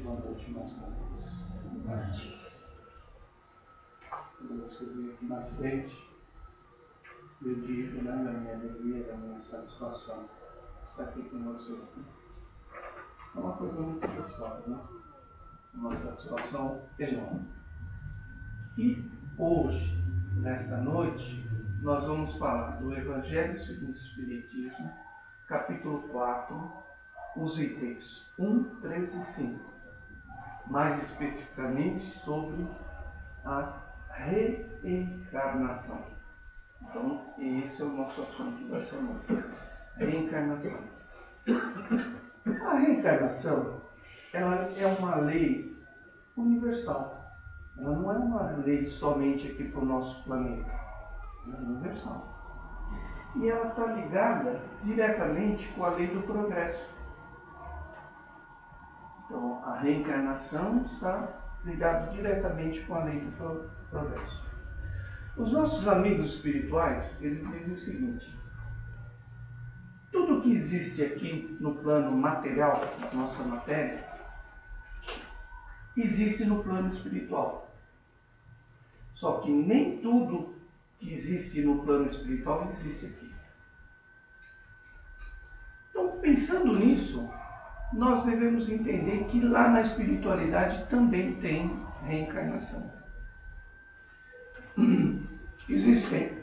boa noite mais uma vez. Boa noite. Você veio aqui na frente, eu digo, né, da minha alegria, da minha satisfação estar aqui com vocês. Né? É uma coisa muito pessoal, né? Uma satisfação enorme. E hoje, nesta noite, nós vamos falar do Evangelho segundo o Espiritismo, capítulo 4, os itens 1, 3 e 5. Mais especificamente sobre a reencarnação. Então, esse é o nosso assunto dessa noite. Reencarnação. A reencarnação, ela é uma lei universal. Ela não é uma lei somente aqui para o nosso planeta. Ela é universal. E ela está ligada diretamente com a lei do progresso. Então, a reencarnação está ligada diretamente com a lei do progresso. Os nossos amigos espirituais, eles dizem o seguinte: tudo que existe aqui no plano material, na nossa matéria, existe no plano espiritual. Só que nem tudo que existe no plano espiritual existe aqui. Então, pensando nisso, nós devemos entender que lá na espiritualidade também tem reencarnação. Existem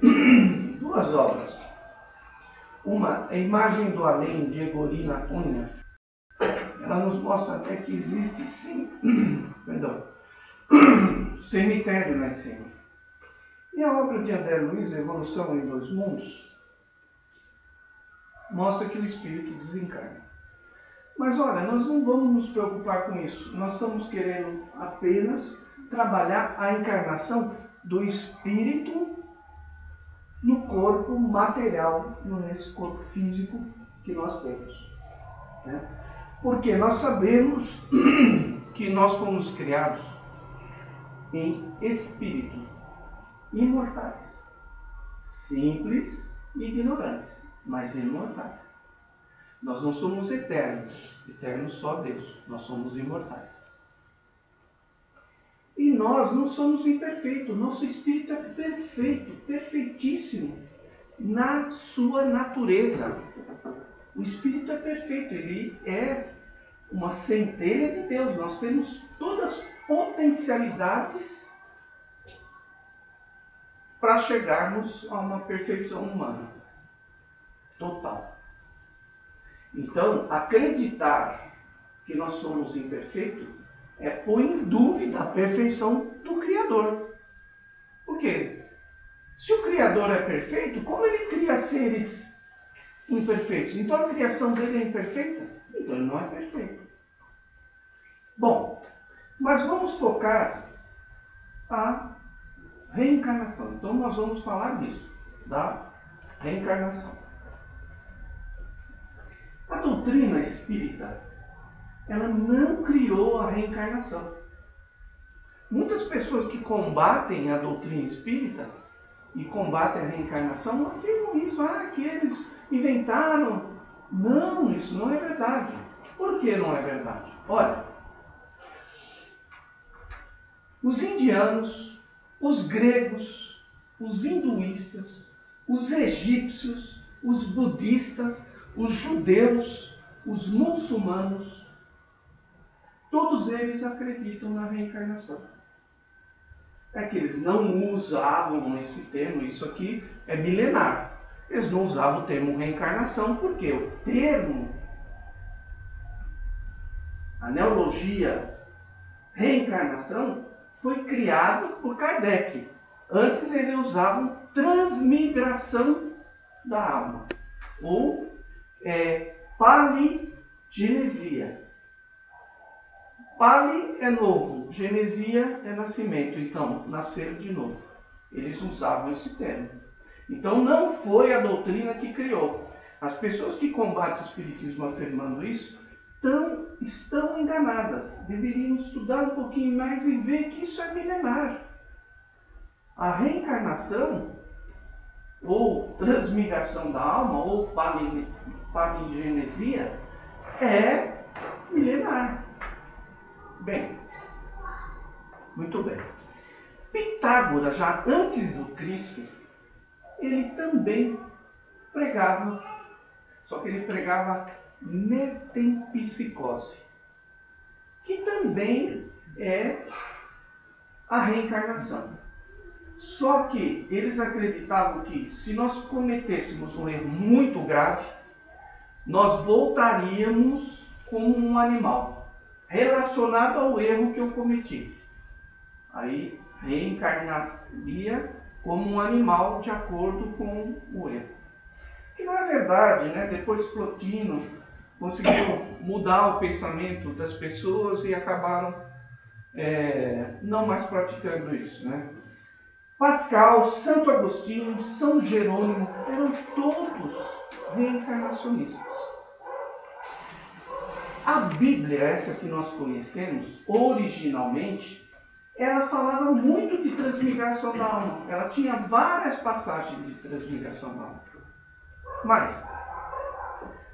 duas obras. Uma, a Imagem do Além, de Egorina Cunha. Ela nos mostra até que existe sim, cemitério lá em cima. E a obra de André Luiz, Evolução em Dois Mundos, mostra que o espírito desencarna. Mas olha, nós não vamos nos preocupar com isso. Nós estamos querendo apenas trabalhar a encarnação do espírito no corpo material, nesse corpo físico que nós temos. Né? Porque nós sabemos que nós fomos criados em espírito, imortais, simples e ignorantes, mas imortais. Nós não somos eternos, eternos só Deus, nós somos imortais. E nós não somos imperfeitos, nosso espírito é perfeito, perfeitíssimo, na sua natureza. O espírito é perfeito, ele é uma centelha de Deus, nós temos todas as potencialidades para chegarmos a uma perfeição humana, total. Então, acreditar que nós somos imperfeitos é pôr em dúvida a perfeição do Criador. Por quê? Se o Criador é perfeito, como ele cria seres imperfeitos? Então a criação dele é imperfeita? Então ele não é perfeito. Bom, mas vamos focar a reencarnação. Então nós vamos falar disso, da reencarnação. A doutrina espírita, ela não criou a reencarnação. Muitas pessoas que combatem a doutrina espírita e combatem a reencarnação afirmam isso, que eles inventaram. Não, isso não é verdade. Por que não é verdade? Olha, os indianos, os gregos, os hinduístas, os egípcios, os budistas, os judeus, os muçulmanos, todos eles acreditam na reencarnação. É que eles não usavam esse termo, isso aqui é milenar. Eles não usavam o termo reencarnação, porque o termo, a neologia reencarnação, foi criado por Kardec. Antes eles usavam transmigração da alma, ou paligenesia. Pali é novo, genesia é nascimento, então, nascer de novo. Eles usavam esse termo. Então não foi a doutrina que criou. As pessoas que combatem o espiritismo afirmando isso estão enganadas. Deveriam estudar um pouquinho mais e ver que isso é milenar. A reencarnação, ou transmigração da alma, ou paligenesia, é milenar. Bem, muito bem. Pitágoras, já antes do Cristo, ele também pregava, só que ele pregava metempsicose, que também é a reencarnação. Só que eles acreditavam que se nós cometêssemos um erro muito grave, nós voltaríamos como um animal, relacionado ao erro que eu cometi. Aí reencarnaria como um animal de acordo com o erro. Que não é verdade, né? Depois Plotino conseguiu mudar o pensamento das pessoas e acabaram não mais praticando isso, né? Pascal, Santo Agostinho, São Jerônimo eram todos reencarnacionistas. A Bíblia, essa que nós conhecemos, originalmente, ela falava muito de transmigração da alma. Ela tinha várias passagens de transmigração da alma. Mas,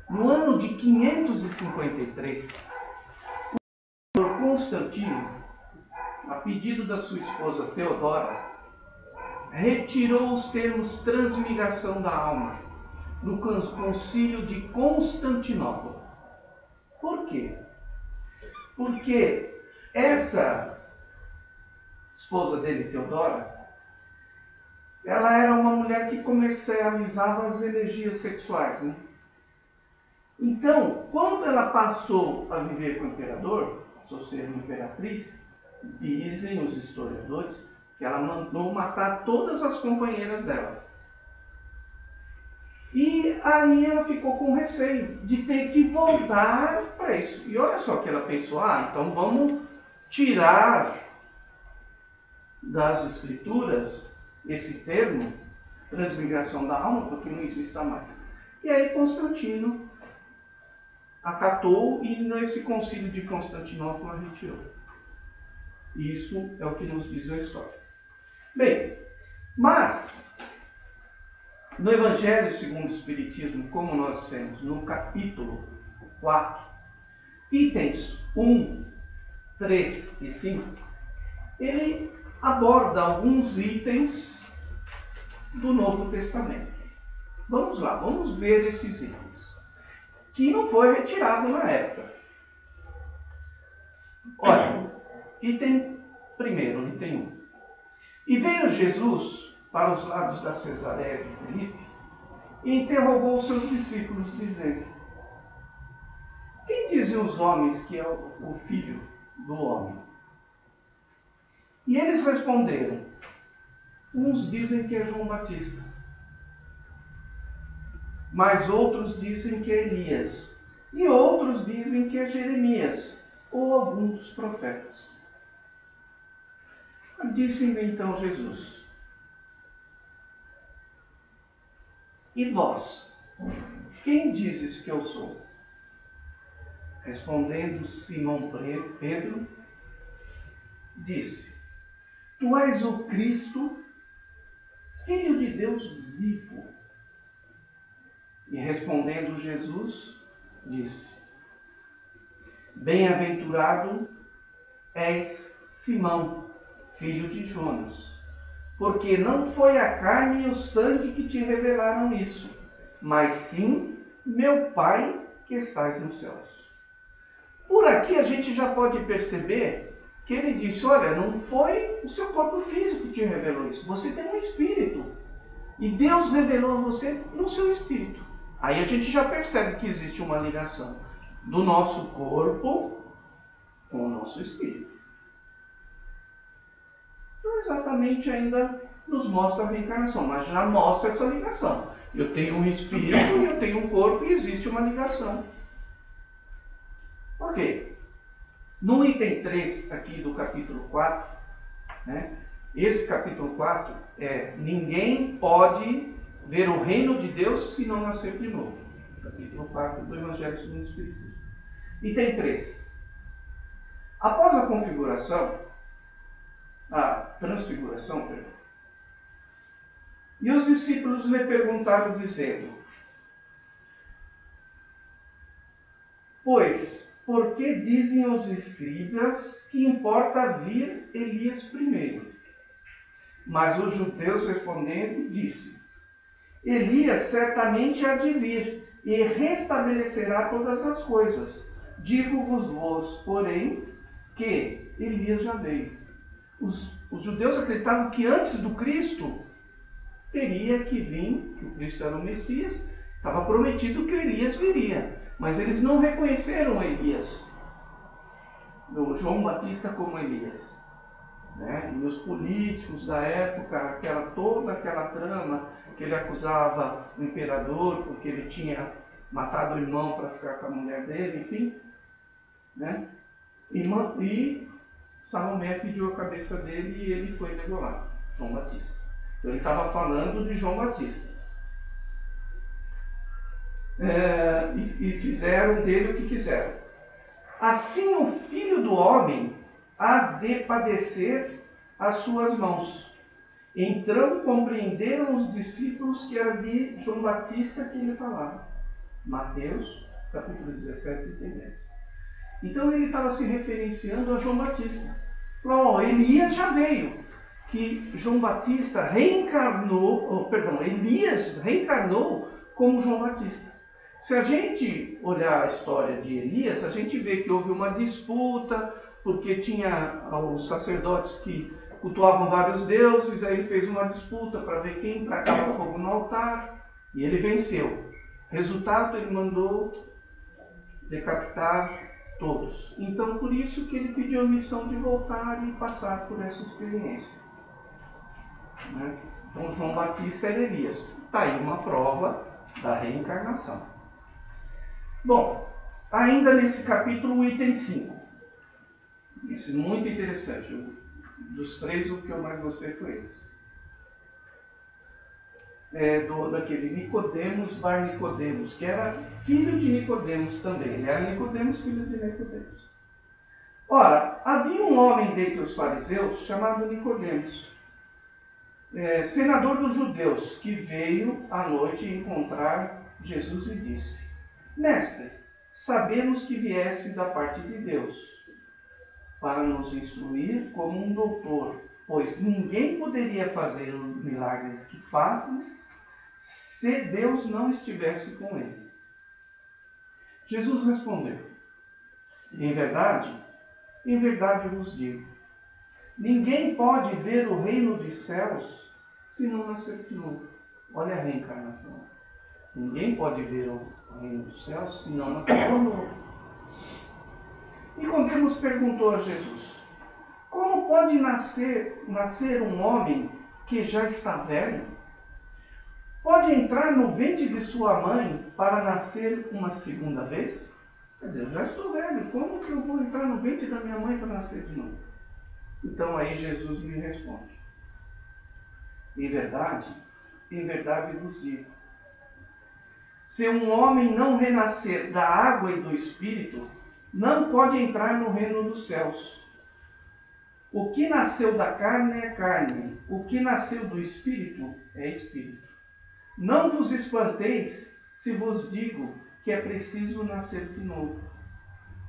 no ano de 553, o Constantino, a pedido da sua esposa Teodora, retirou os termos transmigração da alma do concílio de Constantinopla. Por quê? Porque essa esposa dele, Teodora, ela era uma mulher que comercializava as energias sexuais, né? Então, quando ela passou a viver com o imperador, passou a ser uma imperatriz, dizem os historiadores que ela mandou matar todas as companheiras dela. E aí ela ficou com receio de ter que voltar para isso. E olha só que ela pensou, então vamos tirar das escrituras esse termo, transmigração da alma, porque não existe mais. E aí Constantino acatou e nesse concílio de Constantinopla retirou. Isso é o que nos diz a história. Bem, mas no Evangelho segundo o Espiritismo, como nós dissemos, no capítulo 4, itens 1, 3 e 5, ele aborda alguns itens do Novo Testamento. Vamos lá, vamos ver esses itens, que não foi retirado na época. Olha, item 1. E veio Jesus para os lados da Cesareia de Filipe e interrogou os seus discípulos, dizendo: quem dizem os homens que é o Filho do Homem? E eles responderam: uns dizem que é João Batista, mas outros dizem que é Elias, e outros dizem que é Jeremias, ou algum dos profetas. Disse-me então Jesus: e vós, quem dizes que eu sou? Respondendo Simão Pedro, disse: tu és o Cristo, Filho de Deus vivo. E respondendo Jesus, disse: bem-aventurado és Simão, filho de Jonas, porque não foi a carne e o sangue que te revelaram isso, mas sim meu Pai que estás nos céus. Por aqui a gente já pode perceber que ele disse: olha, não foi o seu corpo físico que te revelou isso, você tem um espírito, e Deus revelou a você no seu espírito. Aí a gente já percebe que existe uma ligação do nosso corpo com o nosso espírito. Não exatamente ainda nos mostra a reencarnação, mas já mostra essa ligação. Eu tenho um espírito e eu tenho um corpo e existe uma ligação. Ok. No item 3 aqui do capítulo 4, né, esse capítulo 4 ninguém pode ver o reino de Deus se não nascer de novo. Capítulo 4 do Evangelho segundo o Espiritismo. Item 3. Após a transfiguração, e os discípulos lhe perguntaram, dizendo: pois, porque dizem os escribas que importa vir Elias primeiro. Mas os judeus respondendo, disse: Elias certamente há de vir e restabelecerá todas as coisas. Digo-vos, porém, que Elias já veio. Os judeus acreditavam que antes do Cristo teria que vir, que o Cristo era o Messias, estava prometido que o Elias viria. Mas eles não reconheceram Elias, o João Batista, como Elias. Né? E os políticos da época, toda aquela trama que ele acusava o imperador porque ele tinha matado o irmão para ficar com a mulher dele, enfim. Né? E Salomé pediu a cabeça dele e ele foi degolado, João Batista. Então ele estava falando de João Batista. E fizeram dele o que quiseram. Assim o Filho do Homem há de padecer as suas mãos. Então compreenderam os discípulos que era de João Batista que ele falava. Mateus, capítulo 17, item 10. Então ele estava se referenciando a João Batista. Falou, Elias já veio. Que João Batista Elias reencarnou como João Batista. Se a gente olhar a história de Elias, a gente vê que houve uma disputa, porque tinha os sacerdotes que cultuavam vários deuses, aí ele fez uma disputa para ver quem tacava fogo no altar, e ele venceu. Resultado, ele mandou decapitar todos. Então, por isso que ele pediu a missão de voltar e passar por essa experiência. Né? Então, João Batista era Elias. Está aí uma prova da reencarnação. Bom, ainda nesse capítulo, o item 5. Isso é muito interessante. Dos três, o que eu mais gostei foi esse. Daquele Nicodemos bar Nicodemos, que era filho de Nicodemos também. Ele era Nicodemos, filho de Nicodemos. Ora, havia um homem dentre os fariseus chamado Nicodemos, senador dos judeus, que veio à noite encontrar Jesus e disse: Mestre, sabemos que vieste da parte de Deus, para nos instruir como um doutor, pois ninguém poderia fazer os milagres que fazes se Deus não estivesse com ele. Jesus respondeu: em verdade vos digo, ninguém pode ver o reino dos céus se não nascer de novo. Olha a reencarnação. Ninguém pode ver o reino dos céus se não nascer de novo. Nicodemos perguntou a Jesus: como pode nascer um homem que já está velho? Pode entrar no ventre de sua mãe para nascer uma segunda vez? Quer dizer, eu já estou velho, como que eu vou entrar no ventre da minha mãe para nascer de novo? Então aí Jesus lhe responde: em verdade vos digo, se um homem não renascer da água e do Espírito, não pode entrar no reino dos céus. O que nasceu da carne é carne, o que nasceu do Espírito é Espírito. Não vos espanteis se vos digo que é preciso nascer de novo.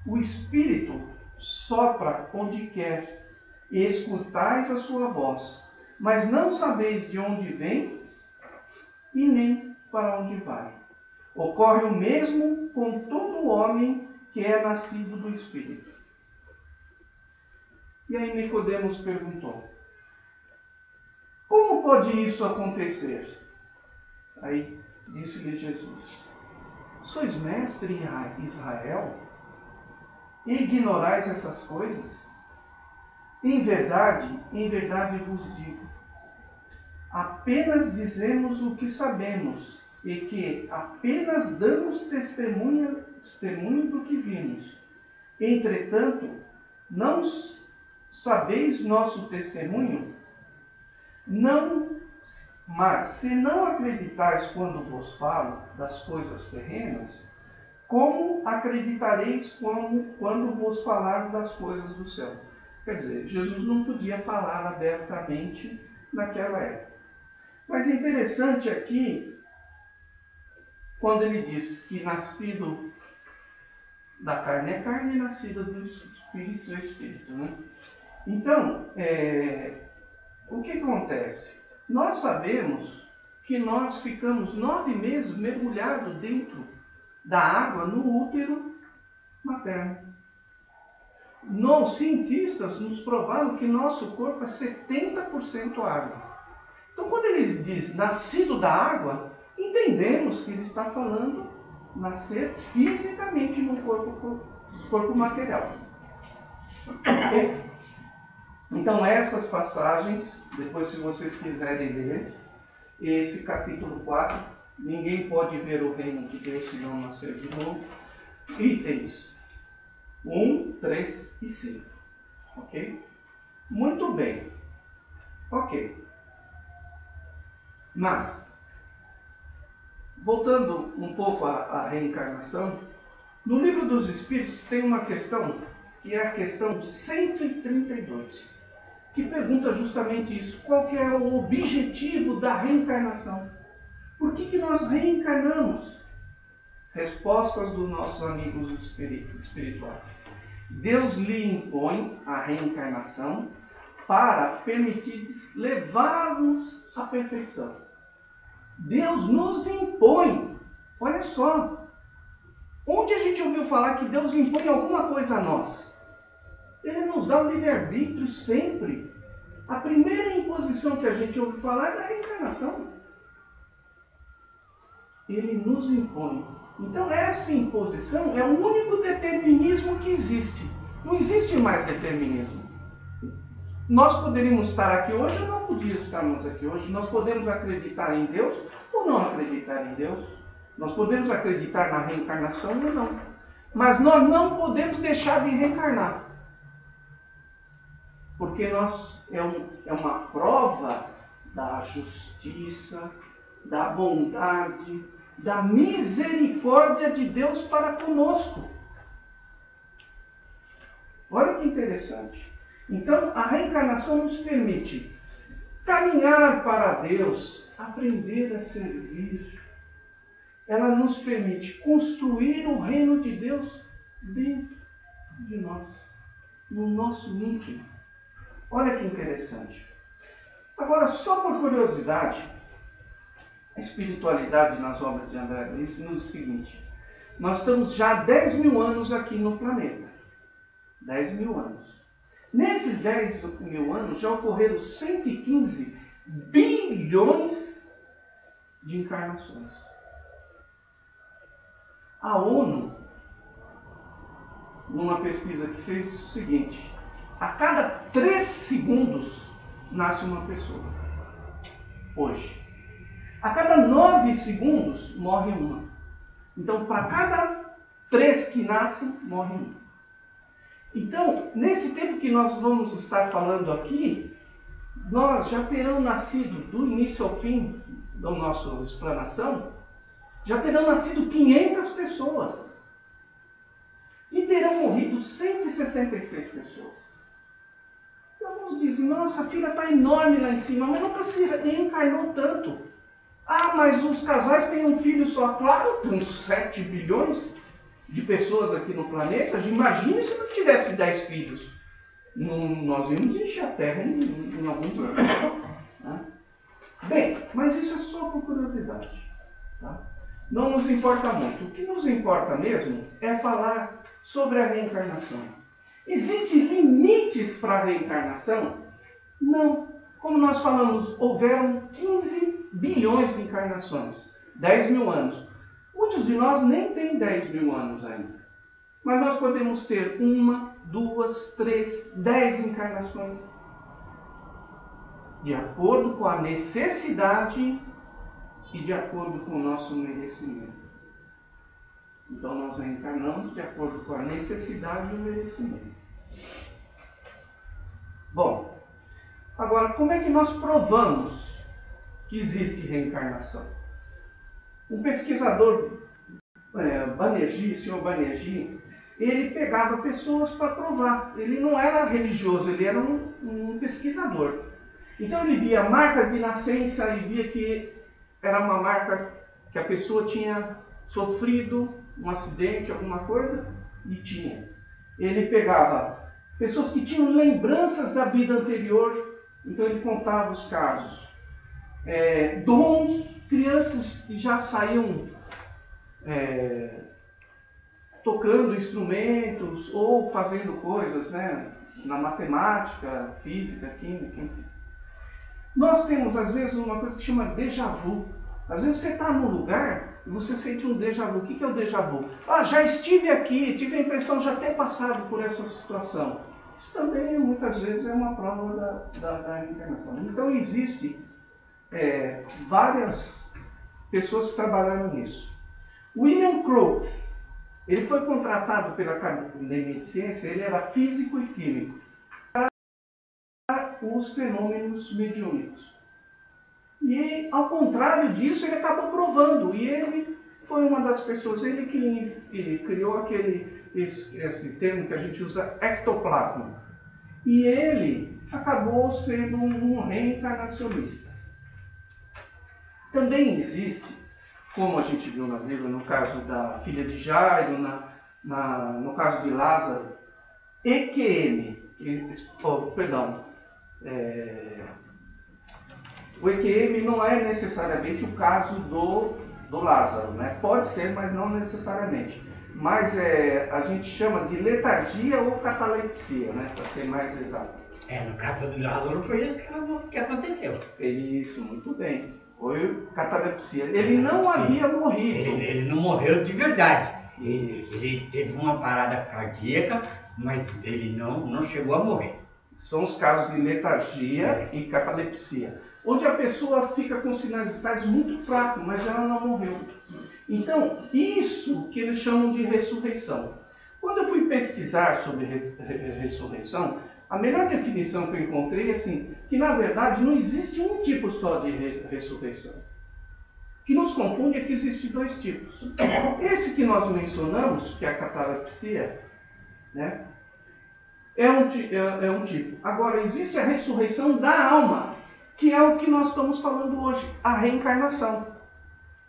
O Espírito sopra onde quer, e escutais a sua voz, mas não sabeis de onde vem e nem para onde vai. Ocorre o mesmo com todo homem que é nascido do Espírito. E aí Nicodemos perguntou: como pode isso acontecer? Aí disse-lhe Jesus: sois mestre em Israel e ignorais essas coisas? Em verdade vos digo, apenas dizemos o que sabemos e que apenas damos testemunho do que vimos. Entretanto, não sabeis nosso testemunho? Não, mas se não acreditais quando vos falo das coisas terrenas, como acreditareis quando vos falar das coisas do céu? Quer dizer, Jesus não podia falar abertamente naquela época. Mas é interessante aqui, quando ele diz que nascido Da carne é carne, nascida do espírito é espírito, né? Então, o que acontece? Nós sabemos que nós ficamos 9 meses mergulhados dentro da água no útero materno. Os cientistas nos provaram que nosso corpo é 70% água. Então, quando eles dizem nascido da água, entendemos que ele está falando nascer fisicamente no corpo material. Okay? Então, essas passagens, depois se vocês quiserem ler, esse capítulo 4, ninguém pode ver o reino de Deus se não nascer de novo. Itens 1, 3 e 5. Ok? Muito bem. Ok. Mas, voltando um pouco à reencarnação, no Livro dos Espíritos tem uma questão, que é a questão 132, que pergunta justamente isso. Qual que é o objetivo da reencarnação? Por que nós reencarnamos? Respostas dos nossos amigos espirituais. Deus lhe impõe a reencarnação para permitir levar-nos à perfeição. Deus nos impõe. Olha só. Onde a gente ouviu falar que Deus impõe alguma coisa a nós? Ele nos dá o livre-arbítrio sempre. A primeira imposição que a gente ouve falar é da reencarnação. Ele nos impõe. Então essa imposição é o único determinismo que existe. Não existe mais determinismo. Nós poderíamos estar aqui hoje ou não podíamos estarmos aqui hoje. Nós podemos acreditar em Deus ou não acreditar em Deus. Nós podemos acreditar na reencarnação ou não. Mas nós não podemos deixar de reencarnar. Porque é uma prova da justiça, da bondade, da misericórdia de Deus para conosco. Olha que interessante. Então, a reencarnação nos permite caminhar para Deus, aprender a servir. Ela nos permite construir o reino de Deus dentro de nós, no nosso íntimo. Olha que interessante. Agora, só por curiosidade, a espiritualidade nas obras de André Luiz nos diz o seguinte: nós estamos já há 10 mil anos aqui no planeta. 10 mil anos. Nesses 10 mil anos já ocorreram 115 bilhões de encarnações. A ONU, numa pesquisa que fez, disse o seguinte: a cada 3 segundos nasce uma pessoa. Hoje. A cada 9 segundos morre uma. Então, para cada 3 que nascem, morre uma. Então, nesse tempo que nós vamos estar falando aqui, nós já terão nascido, do início ao fim da nossa explanação, já terão nascido 500 pessoas. E terão morrido 166 pessoas. E alguns dizem: nossa, a fila está enorme lá em cima, mas nunca se reencarnou tanto. Ah, mas os casais têm um filho só. Claro, tem uns 7 bilhões de pessoas aqui no planeta. Imagine se não tivesse 10 filhos. Nós íamos encher a Terra em algum tempo. Né? Bem, mas isso é só por curiosidade. Tá? Não nos importa muito. O que nos importa mesmo é falar sobre a reencarnação. Existem limites para a reencarnação? Não. Como nós falamos, houveram 15 bilhões de encarnações. 10 mil anos. Muitos de nós nem têm 10 mil anos ainda. Mas nós podemos ter 1, 2, 3, 10 encarnações. De acordo com a necessidade e de acordo com o nosso merecimento. Então nós reencarnamos de acordo com a necessidade e o merecimento. Bom, agora como é que nós provamos que existe reencarnação? Um pesquisador, Banerjee, senhor Banerjee, ele pegava pessoas para provar. Ele não era religioso, ele era um pesquisador. Então ele via marcas de nascença e via que era uma marca que a pessoa tinha sofrido um acidente, alguma coisa, E tinha. Ele pegava pessoas que tinham lembranças da vida anterior, então ele contava os casos. Dons, crianças que já saíam tocando instrumentos ou fazendo coisas, né, na matemática, física, química, enfim. Nós temos, às vezes, uma coisa que chama déjà vu. Às vezes você está num lugar e você sente um déjà vu. O que é o déjà vu? Já estive aqui, tive a impressão de já ter passado por essa situação. Isso também, muitas vezes, é uma prova da reencarnação. Então, existe várias pessoas que trabalharam nisso. William Crookes, ele foi contratado pela Academia de Ciência, ele era físico e químico, para os fenômenos mediúnicos. E, ao contrário disso, ele acabou provando. E ele foi uma das pessoas, ele criou esse termo que a gente usa, ectoplasma. E ele acabou sendo um reencarnacionista. Também existe, como a gente viu na Bíblia, no caso da filha de Jairo, no caso de Lázaro, EQM, o EQM não é necessariamente o caso do Lázaro, né? Pode ser, mas não necessariamente. Mas a gente chama de letargia ou catalepsia, né? Para ser mais exato. No caso do Lázaro foi isso que aconteceu. Isso, muito bem. Foi catalepsia. Ele não havia morrido. Ele não morreu de verdade. Ele teve uma parada cardíaca, mas ele não chegou a morrer. São os casos de letargia e catalepsia, onde a pessoa fica com sinais vitais muito fracos, mas ela não morreu. Então, isso que eles chamam de ressurreição. Quando eu fui pesquisar sobre ressurreição, a melhor definição que eu encontrei é assim, que na verdade não existe um tipo só de ressurreição. O que nos confunde é que existem dois tipos. Esse que nós mencionamos, que é a catalepsia, né, é um tipo. Agora, existe a ressurreição da alma, que é o que nós estamos falando hoje, a reencarnação.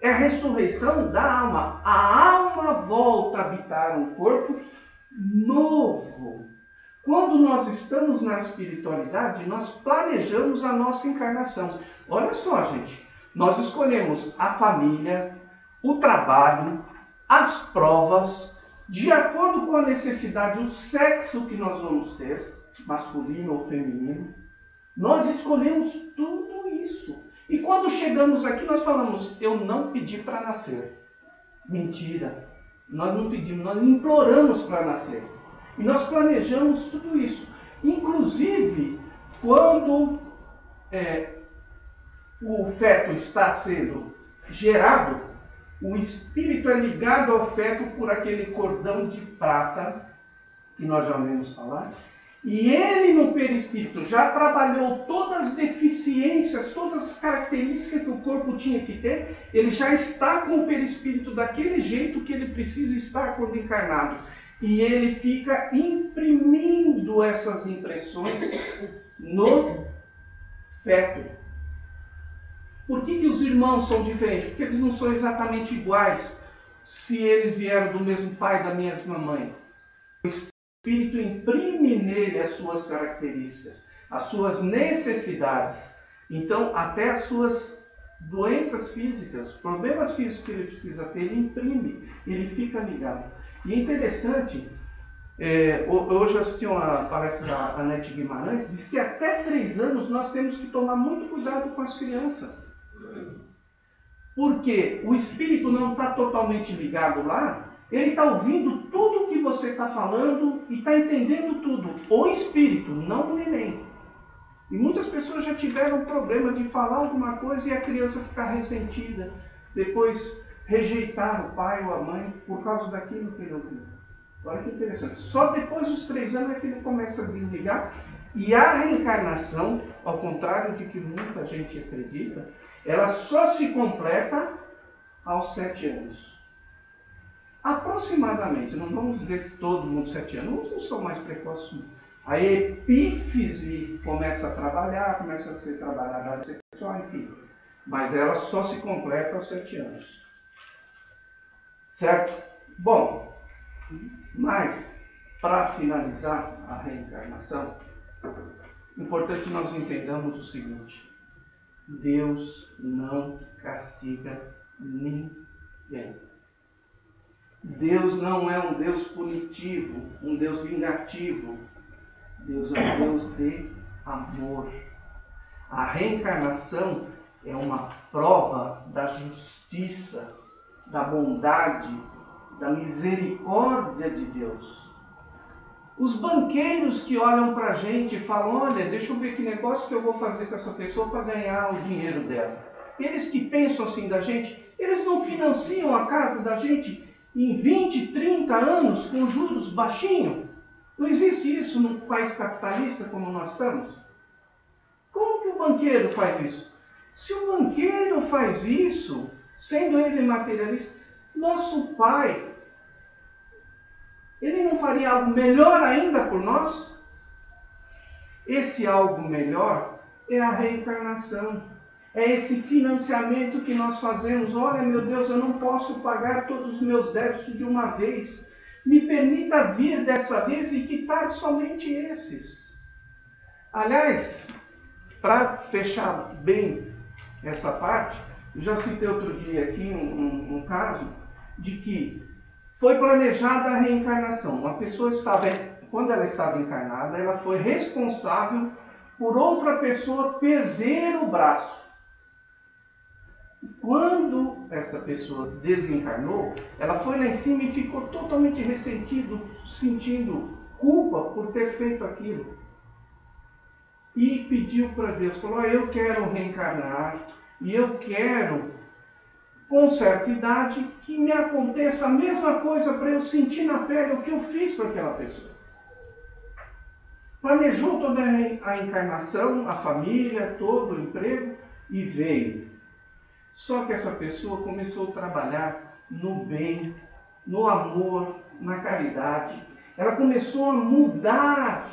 É a ressurreição da alma. A alma volta a habitar um corpo novo. Quando nós estamos na espiritualidade, nós planejamos a nossa encarnação. Olha só, gente. Nós escolhemos a família, o trabalho, as provas, de acordo com a necessidade, o sexo que nós vamos ter, masculino ou feminino. Nós escolhemos tudo isso. E quando chegamos aqui, nós falamos, eu não pedi para nascer. Mentira. Nós não pedimos, nós imploramos para nascer. E nós planejamos tudo isso. Inclusive, quando o feto está sendo gerado, o espírito é ligado ao feto por aquele cordão de prata, que nós já ouvimos falar. E ele, no perispírito, já trabalhou todas as deficiências, todas as características que o corpo tinha que ter. Ele já está com o perispírito daquele jeito que ele precisa estar quando encarnado. E ele fica imprimindo essas impressões no feto. Por que os irmãos são diferentes? Porque eles não são exatamente iguais se eles vieram do mesmo pai, da mesma mãe. O Espírito imprime nele as suas características, as suas necessidades. Então, até as suas doenças físicas, problemas físicos que ele precisa ter, ele imprime, ele fica ligado. E é interessante, hoje eu assisti uma palestra da Anete Guimarães, diz que até 3 anos nós temos que tomar muito cuidado com as crianças. Porque o espírito não está totalmente ligado lá, ele está ouvindo tudo que você está falando e está entendendo tudo. O espírito, não o neném. E muitas pessoas já tiveram problema de falar alguma coisa e a criança ficar ressentida, depois rejeitar o pai ou a mãe por causa daquilo que ele ouviu. Olha que interessante. Só depois dos 3 anos é que ele começa a desligar. E a reencarnação, ao contrário de que muita gente acredita, ela só se completa aos 7 anos. Aproximadamente, não vamos dizer se todo mundo 7 anos, não são mais precoces. A epífise começa a trabalhar, começa a ser trabalhada na sexual, enfim. Mas ela só se completa aos 7 anos. Certo? Bom, Mas, para finalizar a reencarnação, é importante nós entendamos o seguinte: Deus não castiga ninguém. Deus não é um Deus punitivo, um Deus vingativo. Deus é um Deus de amor. A reencarnação é uma prova da justiça, da bondade, da misericórdia de Deus. Os banqueiros que olham para a gente e falam: olha, deixa eu ver que negócio que eu vou fazer com essa pessoa para ganhar o dinheiro dela. Eles que pensam assim da gente, eles não financiam a casa da gente em 20, 30 anos com juros baixinhos? Não existe isso num país capitalista como nós estamos? Como que o banqueiro faz isso? Se o banqueiro faz isso, sendo ele materialista, nosso Pai, ele não faria algo melhor ainda por nós? Esse algo melhor é a reencarnação. É esse financiamento que nós fazemos. Olha, meu Deus, eu não posso pagar todos os meus débitos de uma vez. Me permita vir dessa vez e quitar somente esses. Aliás, para fechar bem essa parte, eu já citei outro dia aqui um caso de que foi planejada a reencarnação. Uma pessoa quando ela estava encarnada, ela foi responsável por outra pessoa perder o braço. Quando essa pessoa desencarnou, ela foi lá em cima e ficou totalmente ressentido, sentindo culpa por ter feito aquilo. E pediu para Deus, falou: eu quero reencarnar e eu quero, com certa idade, que me aconteça a mesma coisa para eu sentir na pele o que eu fiz para aquela pessoa. Planejou toda a encarnação, a família, todo o emprego e veio. Só que essa pessoa começou a trabalhar no bem, no amor, na caridade. Ela começou a mudar.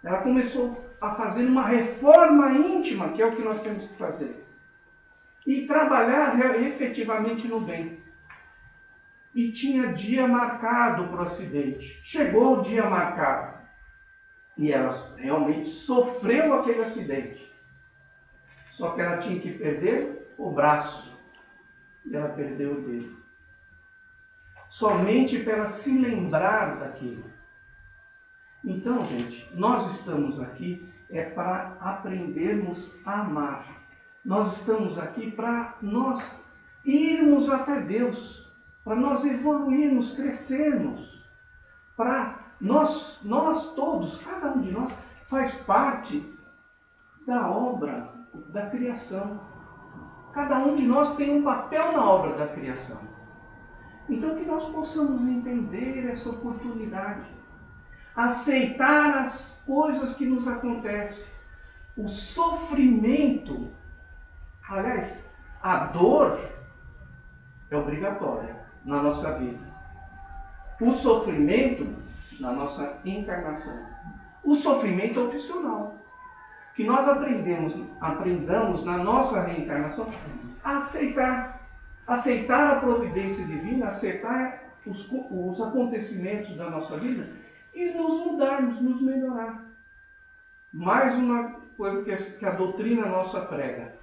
Ela começou a fazer uma reforma íntima, que é o que nós temos que fazer. E trabalhar efetivamente no bem. E tinha dia marcado para o acidente. Chegou o dia marcado. E ela realmente sofreu aquele acidente. Só que ela tinha que perder o braço, e ela perdeu o dedo. Somente para ela se lembrar daquilo. Então, gente, nós estamos aqui para aprendermos a amar. Nós estamos aqui para nós irmos até Deus, para nós evoluirmos, crescermos, para nós todos, cada um de nós, faz parte da obra da criação. Cada um de nós tem um papel na obra da criação. Então que nós possamos entender essa oportunidade. Aceitar as coisas que nos acontecem. O sofrimento, aliás, a dor é obrigatória na nossa vida. O sofrimento na nossa encarnação. O sofrimento é opcional. Que nós aprendamos na nossa reencarnação a aceitar a providência divina, aceitar os acontecimentos da nossa vida e nos mudarmos, nos melhorar. Mais uma coisa que a doutrina nossa prega.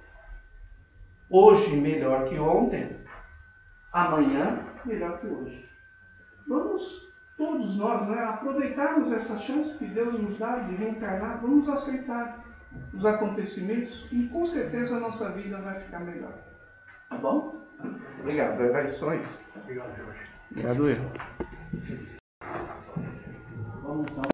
Hoje melhor que ontem, amanhã melhor que hoje. Vamos todos nós aproveitarmos essa chance que Deus nos dá de reencarnar, vamos aceitar os acontecimentos e com certeza a nossa vida vai ficar melhor. Tá bom? Obrigado. Era só isso. Obrigado, Jorge. Obrigado, eu. Vamos então.